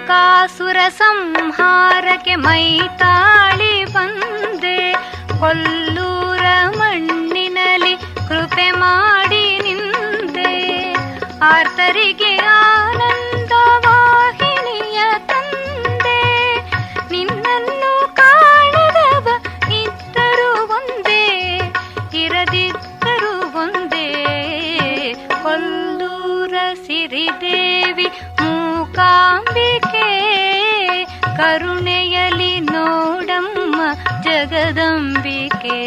ಮೂಕಾಸುರ ಸಂಹಾರಕ್ಕೆ ಮೈತಾಳಿ ಬಂದೆ, ಕೊಲ್ಲೂರ ಮಣ್ಣಿನಲ್ಲಿ ಕೃಪೆ ಮಾಡಿ ನಿಂದೆ. ಆರ್ತರಿಗೆ ಆನಂದ ವಾಹಿನಿಯ ತಂದೆ, ನಿನ್ನನ್ನು ಕಾಣದವ ಇದ್ದರೂ ಒಂದೇ, ಇರದಿದ್ದರೂ ಒಂದೇ. ಕೊಲ್ಲೂರ ಸಿರಿದೇವಿ ಮೂಕಾಂಬಿಕೆ, ಕರುಣೆಯಲಿ ನೋಡಮ್ಮ ಜಗದಂಬಿಕೆ.